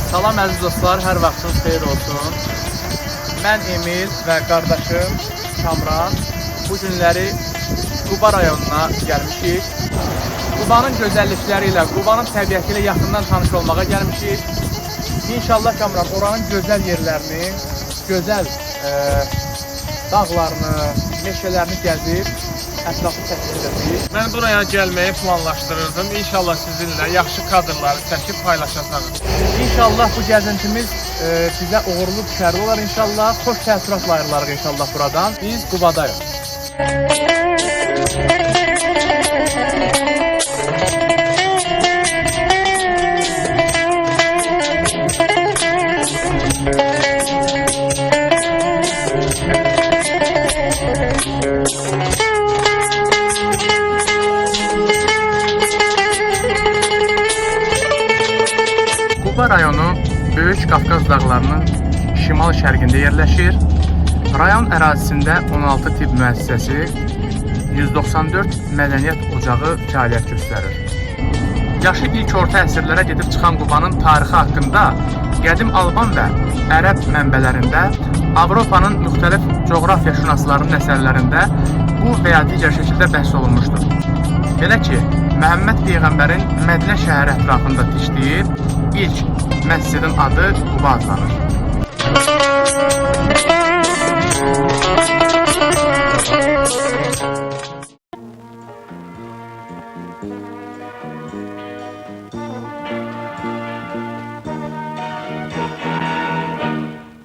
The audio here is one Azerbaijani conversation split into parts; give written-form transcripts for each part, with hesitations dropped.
Salam əziz dostlar, hər vaxtınız xeyir olsun. Mən Emil və qardaşım Kamran bu günləri Quba rayonuna gəlmişik. Qubanın gözəllikləri ilə, Qubanın təbiəti ilə yaxından tanış olmağa gəlmişik. İnşallah Kamran oranın gözəl yerlərini, gözəl dağlarını, meşələrini gəzib ətraflı təşkil edəcəyik. Mən buraya gəlməyi planlaşdırırdım. İnşallah sizinlə yaxşı kadrları çəkib paylaşacağıq. İnşallah bu gəzintimiz bizə uğurlu düşərli olar inşallah. Xoş təəssüratla ayrılarıq inşallah buradan. Biz Qubadayıq. Quba rayonu Böyük Qafqaz dağlarının şimal-şərqində yerləşir. Rayon ərazisində 16 tibb müəssisəsi, 194 mədəniyyət ocağı fəaliyyət göstərir. Yaşı ilk orta əsrlərə gedib çıxan Qubanın tarixi haqqında qədim Alban və Ərəb mənbələrində, Avropanın müxtəlif coğrafiyaşünaslarının əsərlərində bu və ya digər şəkildə bəhs olunmuşdur. Belə ki, Məhəmməd Peyğəmbərin Mədinə şəhəri ətrafında tikdiyi ilk məscidin adı Quba adlanır.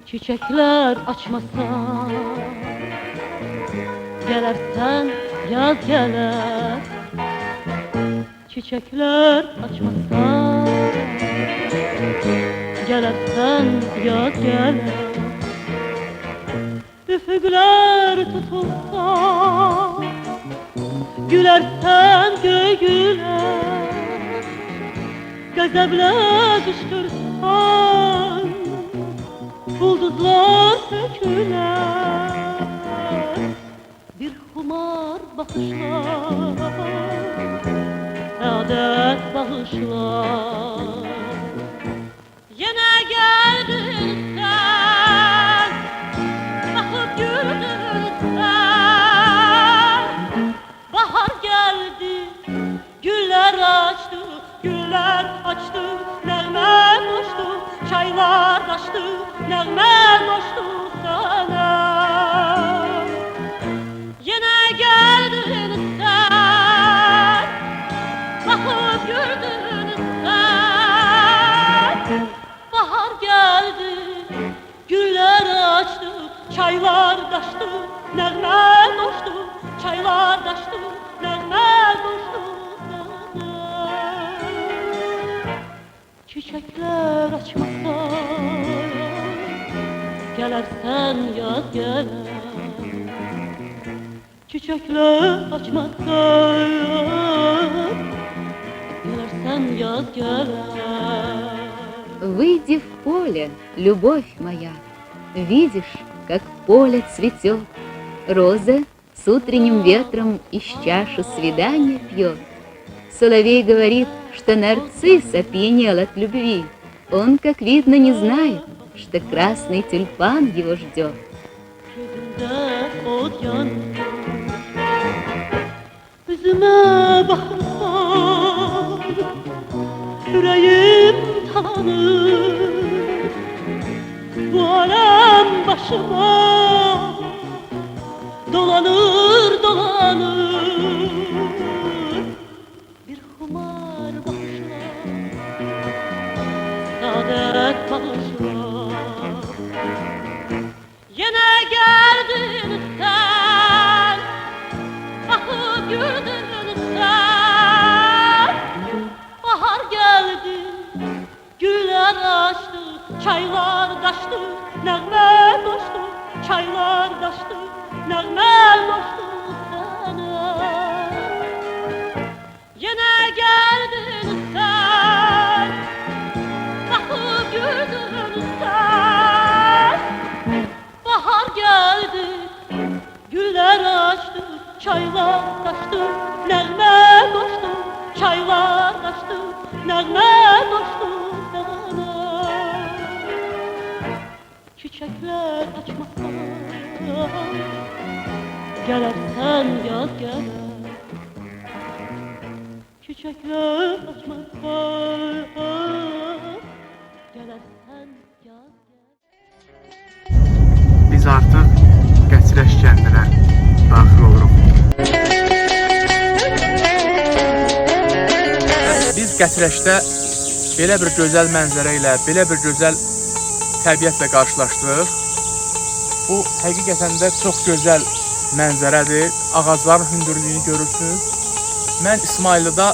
Çiçekler açmasa gelersen yaz geler. Çiçekler açmasa gelersen yaz gelir. Üfüqlər tutulsa gülersen göy güler. Qəzəblə qışqırsan ulduzlar tökülər. Bir xumar baxışlar səadət bağışlar. Yenə gəldin sən, baxıb güldün sən. Bahar gəldi, güller açdı, güller açdı. Nəğmə qoşdu, çaylar daşdı, nəğmə qoşdu sana. Yenə gəldin sən, baxıb güldün sən. Bahar gəldi, güller açdı, çaylar daşdı, nəğmə qoşdu, çaylar daşdı, nəğmə qoşdu sana. Çiçekler açmasa gelersen yaz gelir. Çiçekler açmasa gelersen yaz gelir. Выйди в поле, любовь моя, видишь, как поле цветет. Роза с утренним ветром из чаши свидания пьет. Соловей говорит, что нарцисс опьянел от любви. Он, как видно, не знает, что красный тюльпан его ждет. Üzüme baksan yüreğim tanır. Bu alem başıma dolanır dolanır. Bir xumar baxışlar səadət bağışlar. Yenə gəldin sən, baxıb güldün sən. Bahar gəldi, güller açdı, çaylar daşdı, nəğmə qoşdu, çaylar daşdı, nəğmə qoşdu sana. Yenə gəldin sən, baxıb güldün sən. Bahar gəldi, güller açdı, çaylar daşdı, nəğmə qoşdu, çaylar daşdı, nəğmə qoşdu sana. çiçekler açmakta. Gelersen yaz gelir. Çiçekler açmakta. Gelersen yaz gelir. Biz artıq Qəçrəş kəndinə daxil oluruq. Biz Qəçrəşdə belə bir gözəl mənzərə ilə, belə bir gözəl təbiətlə qarşılaşdıq. Bu həqiqətən də çox gözəl mənzərədir. Ağacların hündürlüyünü görürsünüz. Mən İsmayılıda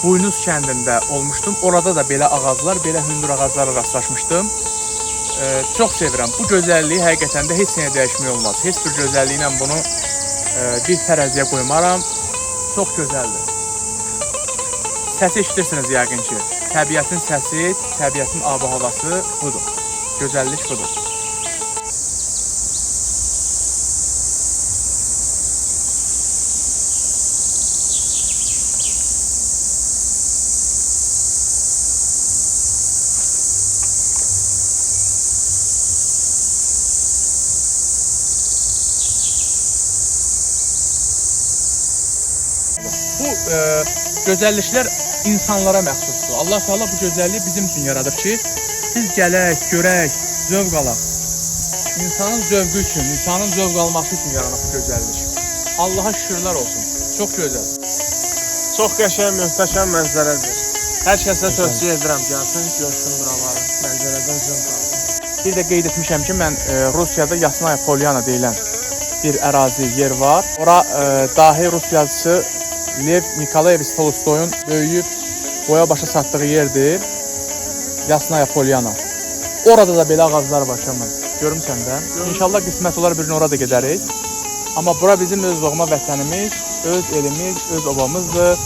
Buynuz kəndində olmuşdum. Orada da belə ağaclar, belə hündür ağaclara rastlaşmışdım. Çox sevirəm. Bu gözəlliyi həqiqətən də heç nəyə dəyişmək olmaz. Heç bir gözəlliyi ilə bunu bir tərəziyə qoymaram. Çox gözəldir. Səsi eşidirsiniz yəqin ki. Təbiətin səsi, təbiətin ab-havası budur. Gözəllik budur. Bu gözəlliklər insanlara məxsusdur. Allah Teala bu gözəlliyi bizim üçün yaradıb ki, biz gələk, görək, zövq alaq. İnsanın zövqü üçün, insanın zövq alması üçün yaranıb bu gözəllik. Allaha şükürlər olsun. Çox gözəl. Çox qəşəng, möhtəşəm mənzərədir. Hər kəsə tövsiyə edirəm, gəlsin, görsün buraları, mənzərədən zövq alsın. Bir də qeyd etmişəm ki, mən Rusiyada Yasnaya Polyana deyilən bir ərazi yer var. Ora dahi Rus yazıcısı Lev Nikolaevich Tolstoyun böyüyüb boya başa satdığı yerdir. Yasnaya Polyana. Orada da belə ağaclar var Şaman. Görmüsən də? İnşallah qismət olar bir gün orada gedərik. Amma bura bizim öz doğma vətənimiz, öz elimiz, öz obamızdır.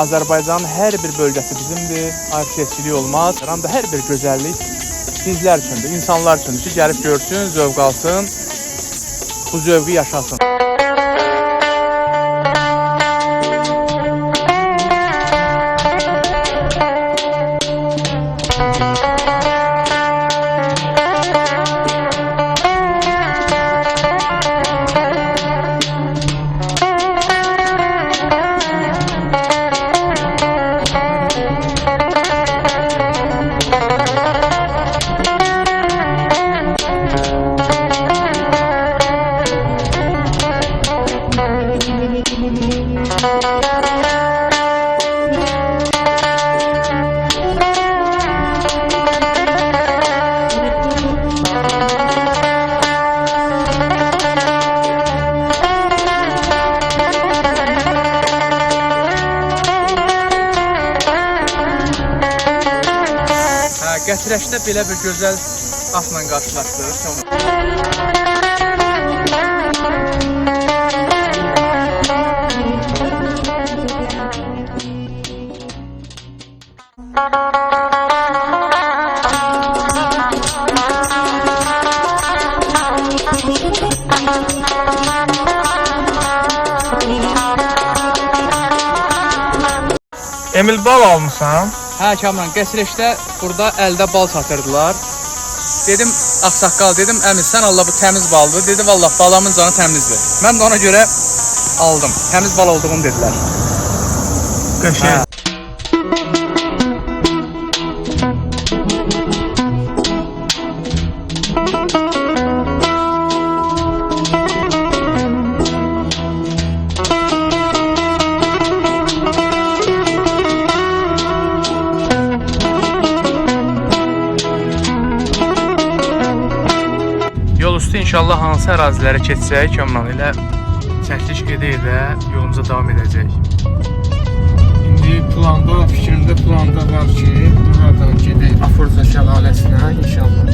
Azərbaycanın hər bir bölgəsi bizimdir. Ayrı-seçkilik olmaz. Həm də hər bir gözəllik bizlər üçündür, insanlar üçündür ki, gəlib görsün, zövq alsın, bu zövqü yaşasın. Qəçrəşdə belə bir gözəl atla qarşılaşdıq. Emil, bal almışsan? Hə Kamran, Qəçrəşdə burada əldə bal satırdılar. Dedim, ağsaqqal dedim, əmi sən Allah bu təmiz baldır. Dedi, vallah balamın canı təmizdir. Mən də ona görə aldım. Təmiz bal olduğunu dedilər. Qəşəng. Yol üstü inşallah hansı ərazilərə keçsək, Kamran ilə çəkiliş edə-edə yolumuza davam edəcək. İndi planda, fikrimdə planda var ki, buradan gedək Aforza şəlaləsinə inşallah.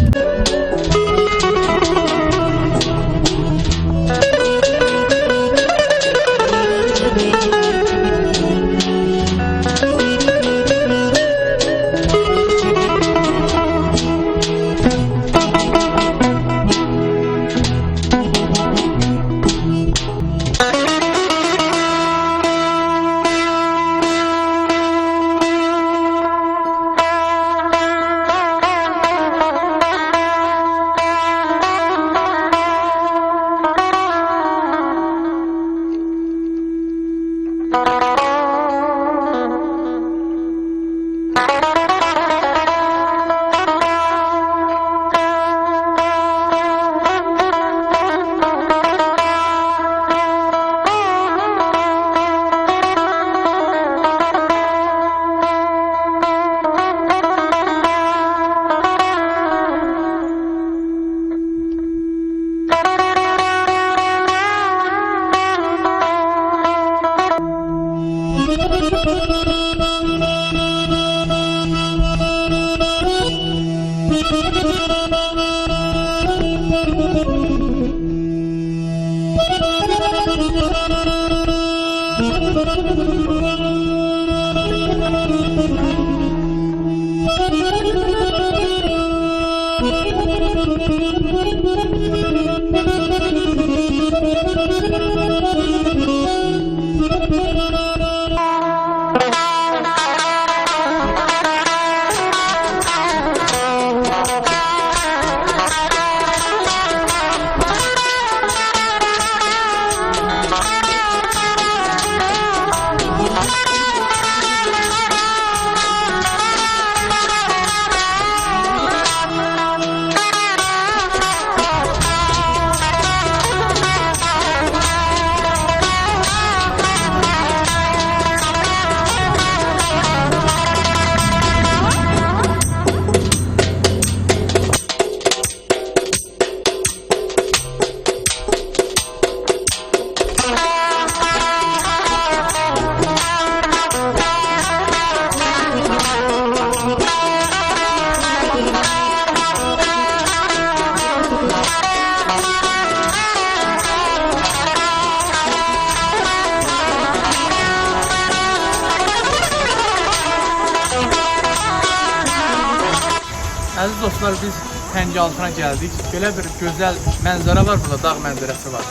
Əziz dostlar, biz Təngə altına gəldik. Belə bir gözəl mənzərə var burada, dağ mənzərəsi var.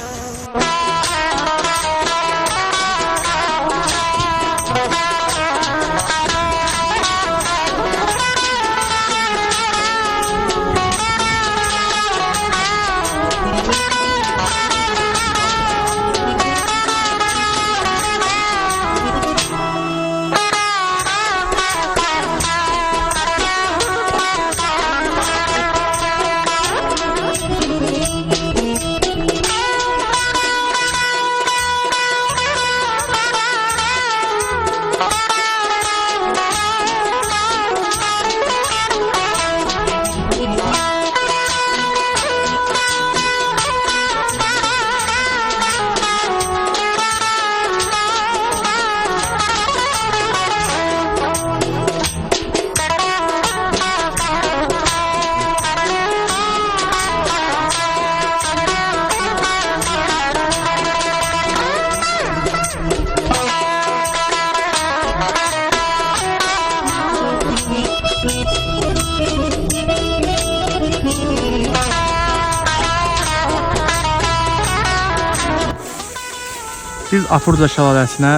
Biz Afurza şəlaləsinə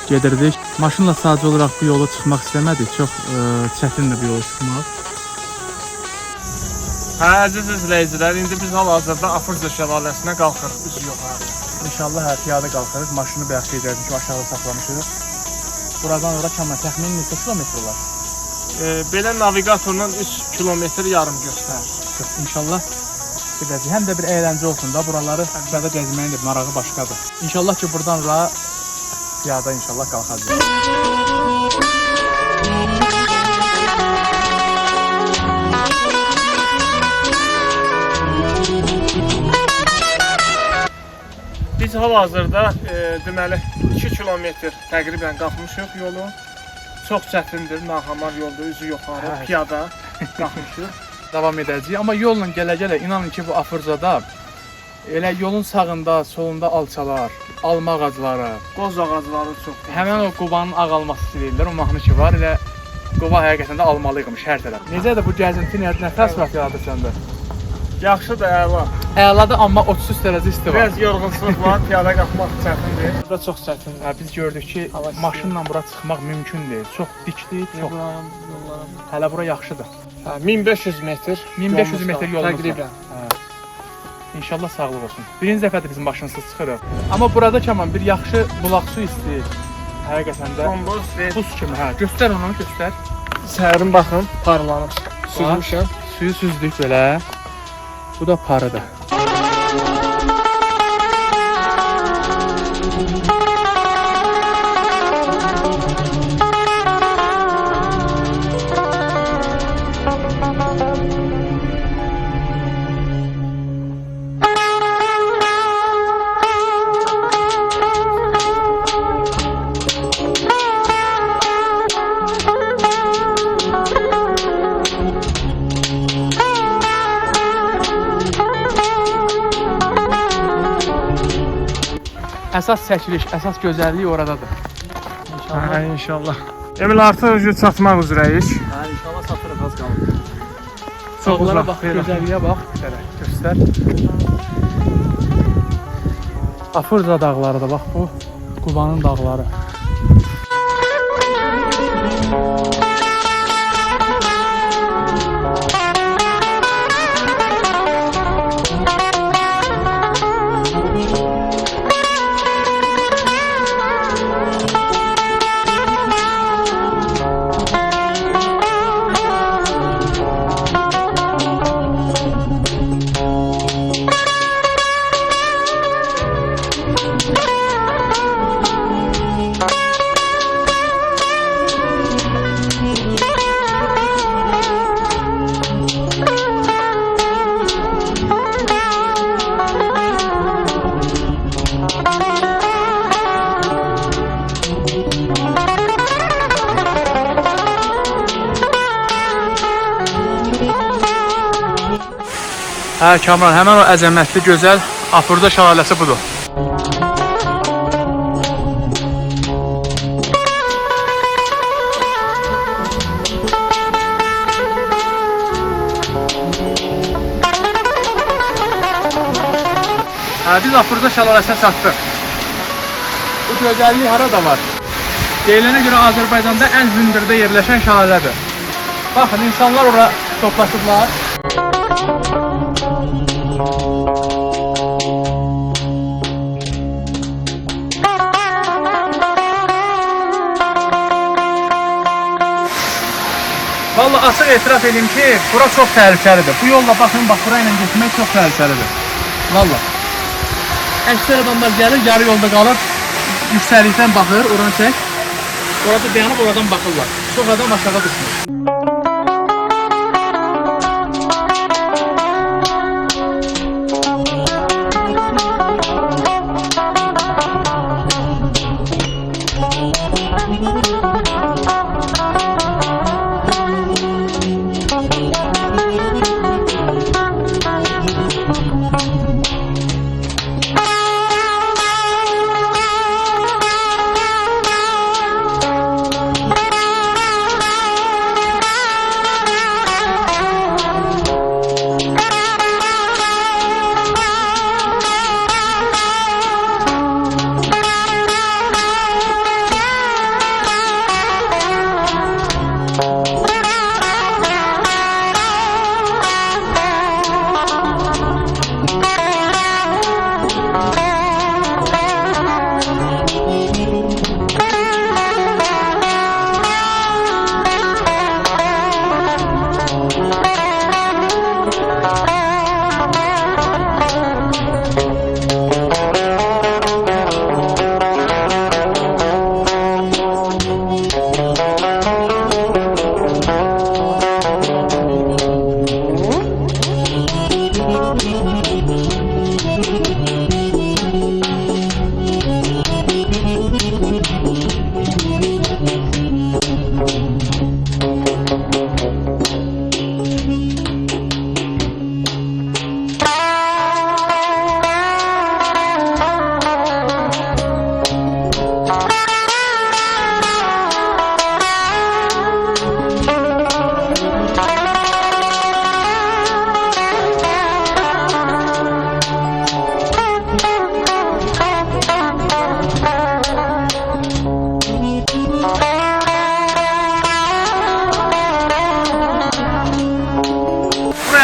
gedirdik. Maşınla sadəcə olaraq bu yolu çıxmaq istəmədik. Çox çətindir bu yolu çıxmaq. Hə, əziz izləyicilər, indi biz hal-hazırda Afurza şəlaləsinə qalxırıq, üzü yuxarı. İnşallah piyada qalxırıq. Maşını bayaq qeydərdik ki, aşağıda saxlamışıq. Buradan ora kəmən təxmini neçə kilometr olar? Belə navigatorla 3 kilometr yarım göstərir. İnşallah gedəcək. Həm də bir əyləncə olsun da, buraları piyada gəzməyin də marağı başqadır. İnşallah ki, buradan ora piyada inşallah qalxacaq. Biz hal-hazırda deməli 2 kilometr təqribən qalxmışıq yolu. Çox çətindir, nahamar yolda, üzü yuxarı, piyada qalxmışıq. Davam edəcəyik. Amma yolla gələ-gələ inanın ki, bu Afurzada elə yolun sağında, solunda alçalar, alma ağacları, Qoz ağacları çoxdur. həmən o Qubanın ağalması deyirlər, o mahnı ki var, elə Quba həqiqətən də almalıymış hər tərəf. Necədir bu gəzinti, nə təəssürat yaradır səndə? Yaxşıdır, əla. Əladır, amma 33 dərəcə isti var. Biraz yorğunluq var, piyada qalxmaq çətindir. Burada çox çətindir. Biz gördük ki, maşınla bura çıxmaq mümkün deyil. Çox dikdir, çox. Hələ bura yaxşıdır. 1500 metr. 1500 metr yolumuz var. Təqribən. İnşallah sağlıq olsun. Birinci dəfədir bizim maşınsız çıxırıq. Amma burada Kaman bir yaxşı bulaq su istəyir. Həqiqətən də Bomboz deyil. buz kimi. Hə, göstər onu, göstər. Sərin baxın, parlanıb. Süzmüşəm. Suyu süzdük belə. Bu da parıdır. Əsas çəkiliş, əsas gözəllik oradadır. Hə, inşallah. Emil artıq çatmaq üzrəyik. Hə, inşallah satırıq, az qalır. Çox Dağlara uzaq, bax, belə. gözəlliyə bax. Belə, göstər. Afurza dağları da bax bu, Qubanın dağları. Hə, Kamran, həmən o əzəmətli, gözəl Afurza şəlaləsi budur. Biz Afruza şəlaləsinə çatdıq. Bu gözəllik harada var? Deyilənə görə Azərbaycanda ən hündürdə yerləşən şəlalədir. Baxın, insanlar ora toplaşıblar. Vallahi açıq etiraf edeyim ki, bura çox təhlükəlidir. Bu yolla baxın, bax bura ilə getmək çox təhlükəlidir. Vallahi. Əksər adamlar gəlir, yarı yolda qalır, yüksəklikdən baxır, oranı çək. Orada dayanıb oradan baxırlar. Çox adam aşağı düşmür.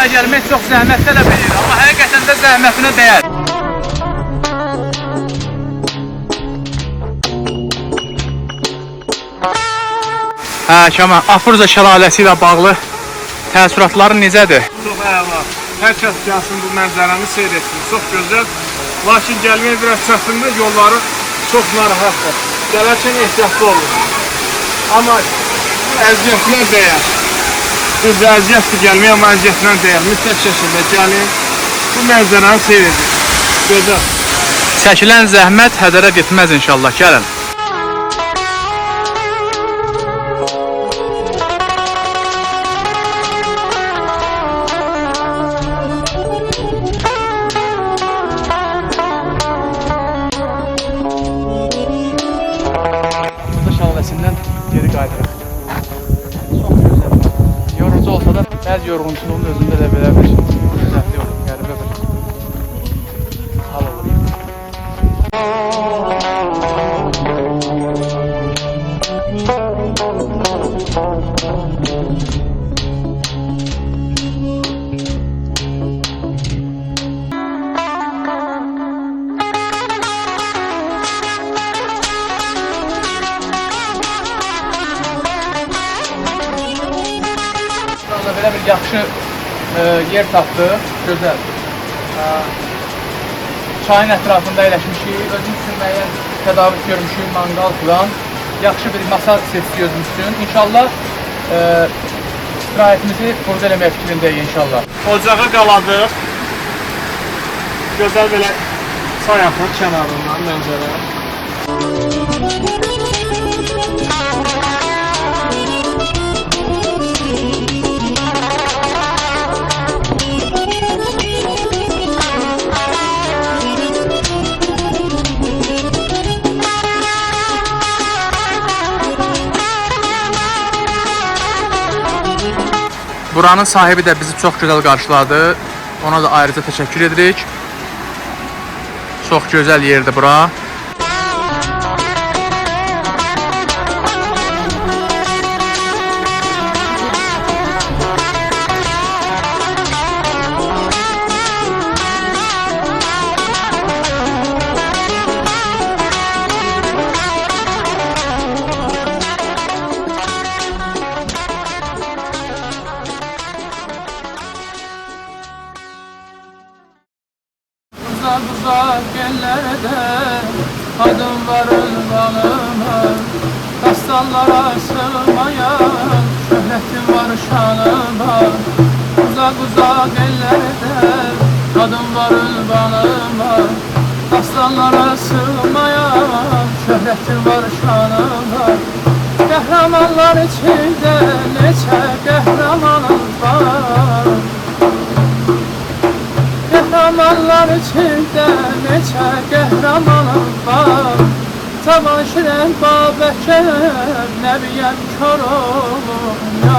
Gəlmək çox zəhmət tələb edir, amma həqiqətən də zəhmətinə dəyər. Kəmal, Afruza şəlaləsi ilə bağlı təəssüratların necədir? Çox əla. Hər kəs gəlsin bu mənzərəni seyr etsin. Çox gözəl. Lakin gəlməyə biraz çətindir, yolları çox narahatdır. Gələrkən ehtiyatlı olun. Amma əziyyətlər dəyər. Düz əziyyətdir gəlməyə, amma əziyyətlə dəyər. Mütləq şəkildə gəlin, bu mənzərəni seyr edin. Gözəl. Çəkilən zəhmət hədərə getməz inşallah, gəlin. Burada şəlaləsindən geri qayıdırıq. Çox gözəl. Yorucu olsa da bəzi yorğunçuluğun özündə də belə bir gözəllik olur, qəribə bir hal olur. Belə bir yaxşı yer tapdıq, gözəl. Çayın ətrafında əyləşmişik, özümüz üçün müəyyən tədarük görmüşük, manqal filan. Yaxşı bir masa seçdik özümüz üçün. İnşallah istirahətimizi burada eləmək fikrindəyik inşallah. Ocağa qaladıq. Gözəl belə çay axır kənarından mənzərə. Buranın sahibi də bizi çox gözəl qarşıladı. Ona da ayrıca təşəkkür edirik. Çox gözəl yerdir bura. Uzak uzak yerlerde adım varır bağlıma, dastanlara sığmayan şöhretim var şanıma. Uzak uzak yerlerde adım varır bağlıma, dastanlara sığmayan şöhretim var şanıma. Qəhrəmanlar içində neçə qəhrəmanım var. Qəhrəmanlar içində neçə qəhrəmanım var. Savaşırəm Babəkər, Nəbiyəm Koroğluyam.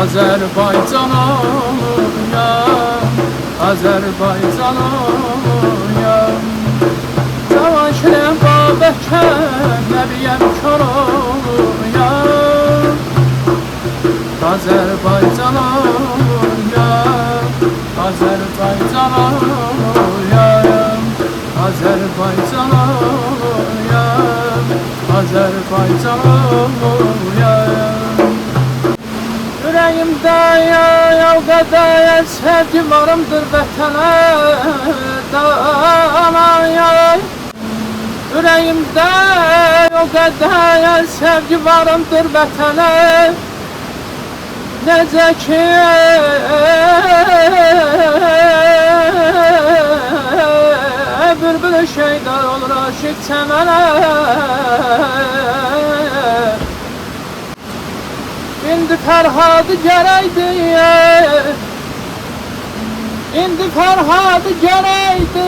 Azərbaycan oğluyam, Azərbaycan oğluyam. Savaşırəm Babəkər, Nəbiyəm Koroğluyam. Azərbaycan oğluyam, Azərbaycan oğluyam, Azərbaycan oğluyam, Azərbaycan oğluyam. Ürəyimdə yayal qədər sevgi varımdır vətənə danayay. Ürəyimdə o qədər sevgi varımdır vətənə. Necə ki bülbül şeydar olur aşık çəmənə. İndi Fərhadı gərəkdi, indi Fərhadı gərəkdi.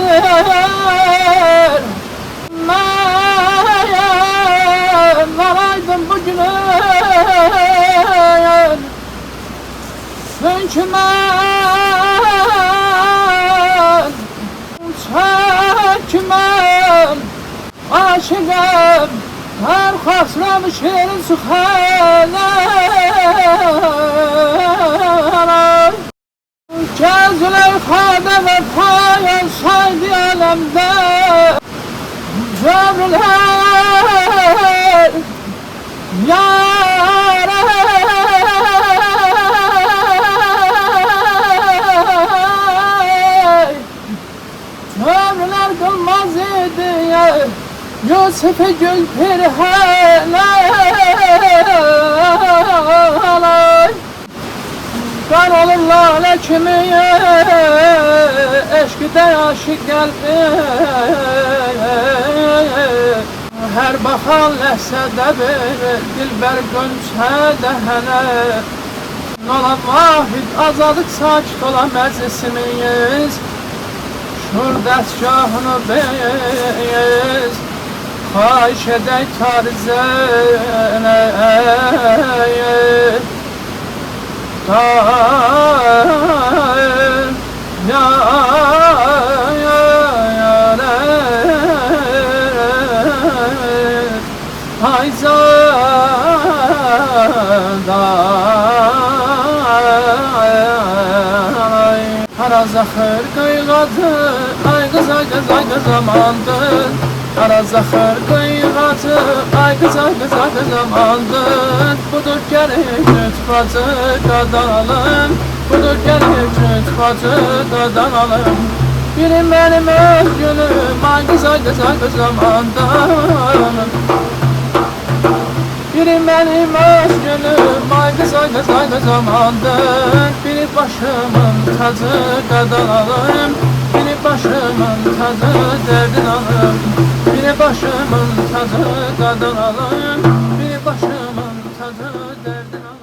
Mən varaydım bugünə. Çünkü mən çəkməm, aşıqəm, hər xasram şirin suxanə. Züleyxada və payan saydı aləmdə cömrülər yarə. Ömrüler kılmaz idi Yusuf-i Gül Pirhelay. Kar olur lale kimi eşkide aşık kalbi. Her bakan ləhsədə bir dilber gönçə dəhənə. Nola vahid azadıq sakit olan məclisimiz. Şur dəstgahını biz xahiş edək tarizənə. Araza xırqıyğatı, ay qız ay qız ay qız amandır. Araza xırqıyğatı, ay qız ay qız ay qız amandır. Budur gəlib lütfatı qadanalım, budur gəlib lütfatı qadanalım. Biri mənim öz günüm, ay qız ay qız ay qız amandır. Biri mənim öz günüm, ay qız ay qız ay qız amandır. Biri başımın tacı qadan alım, biri başımın tacı dərdin alım. Biri başımın tacı qadan alım, biri başımın tacı dərdin alım.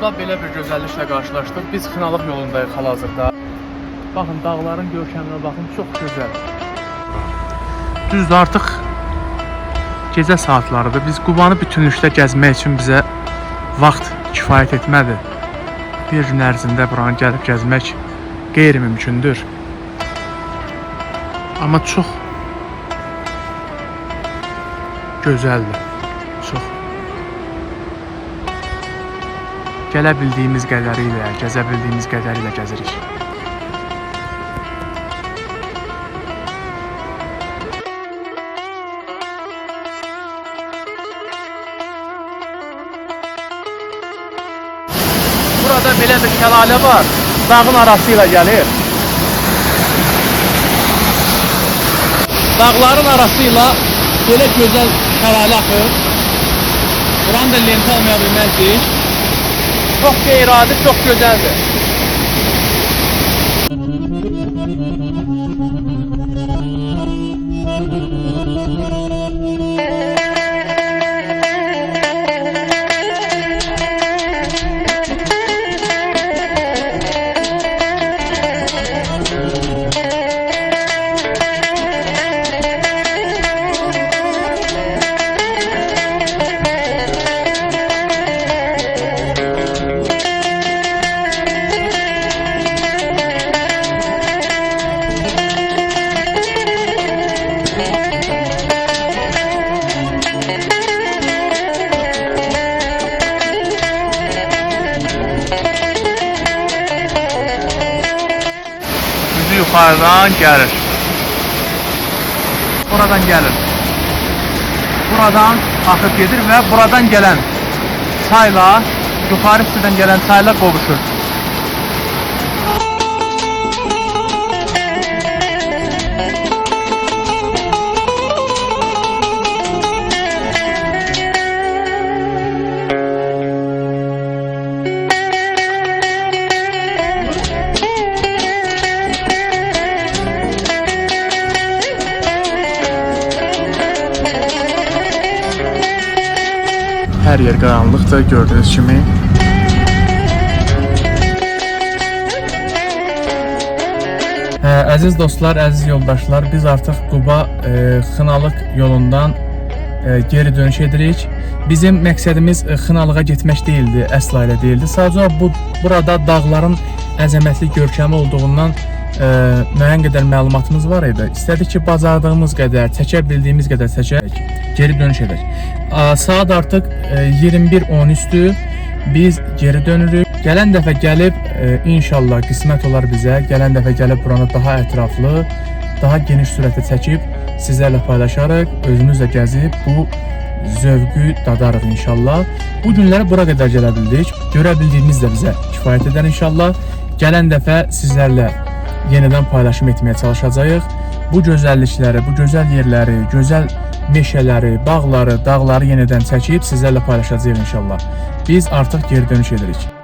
Yolda belə bir gözəlliklə qarşılaşdıq. Biz Xınalıq yolundayıq hal-hazırda. Baxın, dağların görkəminə baxın, çox gözəl. Düzdür, artıq gecə saatlarıdır. Biz Qubanı bütünlükdə gəzmək üçün bizə vaxt kifayət etmədi. Bir gün ərzində buranı gəlib gəzmək qeyri-mümkündür. Amma çox gözəldir. Çox. Gələ bildiyimiz qədəri ilə, gəzə bildiyimiz qədəri ilə gəzirik. Burada belə bir şəlalə var, dağın arası ilə gəlir. Dağların arası ilə belə gözəl şəlalə axır. Buranı da lenta almaya bilməzdik. Çox qeyri-adi, çox gözəldir. Yukarıdan gəlir. Buradan gəlir. Buradan axıb gedir və buradan gələn çayla, yukarı hissədən gələn çayla qovuşur. Hər yer qaranlıqdır, gördüyünüz kimi. Əziz dostlar, əziz yoldaşlar, biz artıq Quba Xınalıq yolundan geri dönüş edirik. Bizim məqsədimiz Xınalığa getmək deyildi, əsla elə deyildi. Sadəcə burada dağların əzəmətli görkəmi olduğundan müəyyən qədər məlumatımız var idi. İstədik ki, bacardığımız qədər, çəkə bildiyimiz qədər çəkək, geri dönüş edək. Saat artıq 21:13-dür. Biz geri dönürük. Gələn dəfə gəlib, inşallah qismət olar bizə, gələn dəfə gəlib buranı daha ətraflı, daha geniş sürətlə çəkib sizlərlə paylaşarıq, özümüzlə gəzib bu zövqü dadarıq inşallah. Bu günləri bura qədər gələ bildik. Görə bildiyimiz də bizə kifayət edər inşallah. Gələn dəfə sizlərlə yenidən paylaşım etməyə çalışacağıq. Bu gözəllikləri, bu gözəl yerləri, gözəl meşələri, bağları, dağları yenidən çəkib sizlərlə paylaşacağıq inşallah. Biz artıq geri dönüş edirik.